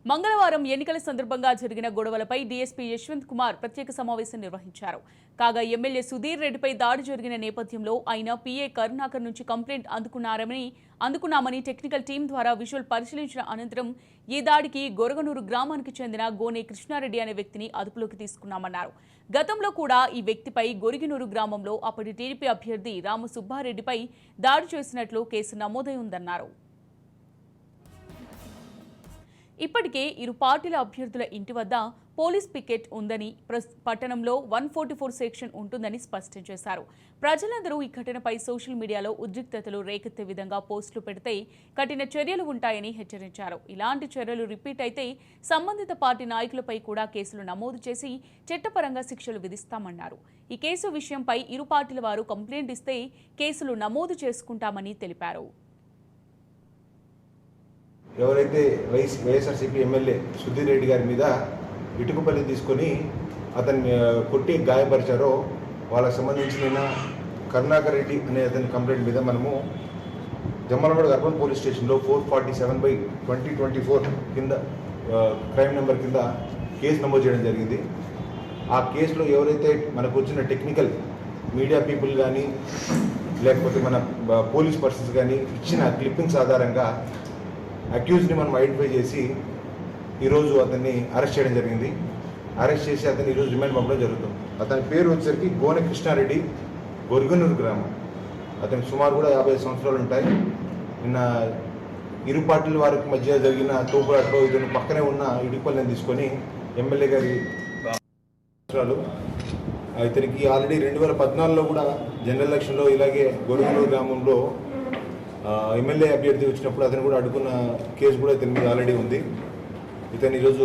మంగళవారం ఎన్నికల సందర్భంగా జరిగిన గొడవలపై డీఎస్పీ యశ్వంత్ కుమార్ ప్రత్యేక సమావేశం నిర్వహించారు. కాగా ఎమ్మెల్యే సుధీర్ రెడ్డిపై దాడి జరిగిన నేపథ్యంలో ఆయన పీఏ కరుణాకర్ నుంచి కంప్లైంట్ అందుకున్నామని టెక్నికల్ టీం ద్వారా విజువల్ పరిశీలించిన అనంతరం ఈ దాడికి గొరగనూరు గ్రామానికి చెందిన గోనె కృష్ణారెడ్డి అనే వ్యక్తిని అదుపులోకి తీసుకున్నామన్నారు. గతంలో కూడా ఈ వ్యక్తిపై గొరిగినూరు గ్రామంలో అప్పటి టీడీపీ అభ్యర్థి రామసుబ్బారెడ్డిపై దాడి చేసినట్లు కేసు నమోదై ఉందన్నారు. ఇప్పటికే ఇరు పార్టీల అభ్యర్థుల ఇంటి వద్ద పోలీస్ పికెట్ ఉందని, పట్టణంలో 144 సెక్షన్ ఉంటుందని స్పష్టం చేశారు. ప్రజలందరూ ఈ ఘటనపై సోషల్ మీడియాలో ఉద్రిక్తతలు రేకెత్తే విధంగా పోస్టులు పెడితే కఠిన చర్యలు ఉంటాయని హెచ్చరించారు. ఇలాంటి చర్యలు రిపీట్ అయితే సంబంధిత పార్టీ నాయకులపై కూడా కేసులు నమోదు చేసి చట్టపరంగా శిక్షలు విధిస్తామన్నారు. ఈ కేసు విషయంపై ఇరు పార్టీల వారు కంప్లైంట్ ఇస్తే కేసులు నమోదు చేసుకుంటామని తెలిపారు. ఎవరైతే వైఎస్ఆర్సీపీ ఎమ్మెల్యే సుధీర్ రెడ్డి గారి మీద ఇటుకపల్లి తీసుకొని అతన్ని కొట్టి గాయపరిచారో వాళ్ళకి సంబంధించిన కరుణాకర్ రెడ్డి అనే అతని కంప్లైంట్ మీద మనము జమ్మలమడుగు అర్బన్ పోలీస్ స్టేషన్లో 447/2024 కింద క్రైమ్ నెంబర్ కింద కేసు నమోదు చేయడం జరిగింది. ఆ కేసులో ఎవరైతే మనకు వచ్చిన టెక్నికల్ మీడియా పీపుల్ కానీ లేకపోతే మన పోలీస్ పర్సన్స్ కానీ ఇచ్చిన క్లిప్పింగ్స్ ఆధారంగా అక్యూజ్ని మనం ఐడెంటిఫై చేసి ఈరోజు అతన్ని అరెస్ట్ చేయడం జరిగింది. అరెస్ట్ చేసి అతన్ని ఈరోజు రిమాండ్ పంపడం జరుగుతుంది. అతని పేరు వచ్చేసరికి గోనె కృష్ణారెడ్డి, గొరిగనూరు గ్రామం. అతనికి సుమారు కూడా 50 సంవత్సరాలు ఉంటాయి. నిన్న ఇరు పార్టీల వారికి మధ్య జరిగిన తోపులాటలో ఇతను పక్కనే ఉన్న ఇటుకపల్లిని తీసుకొని ఎమ్మెల్యే గారి ఇతనికి ఆల్రెడీ 2014లో కూడా జనరల్ ఎలక్షన్లో ఇలాగే గొరిగనూరు గ్రామంలో ఎమ్మెల్యే అభ్యర్థి వచ్చినప్పుడు అతను కూడా అడుగున్న కేసు కూడా ఇతని మీద ఆల్రెడీ ఉంది. ఇతను ఈరోజు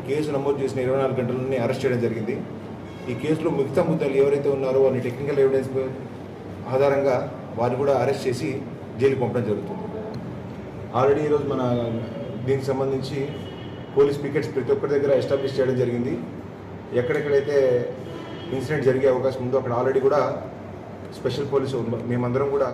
కేసు నమోదు చేసిన 24 గంటల్లోనే అరెస్ట్ చేయడం జరిగింది. ఈ కేసులో మిగతా ముద్దాలు ఎవరైతే ఉన్నారో వాళ్ళని టెక్నికల్ ఎవిడెన్స్ ఆధారంగా వారిని కూడా అరెస్ట్ చేసి జైలుకి పంపడం జరుగుతుంది. ఆల్రెడీ ఈరోజు మన దీనికి సంబంధించి పోలీస్ పికెట్స్ ప్రతి ఒక్కరి దగ్గర ఎస్టాబ్లిష్ చేయడం జరిగింది. ఎక్కడెక్కడైతే ఇన్సిడెంట్ జరిగే అవకాశం ఉందో అక్కడ ఆల్రెడీ కూడా స్పెషల్ పోలీసు మేమందరం కూడా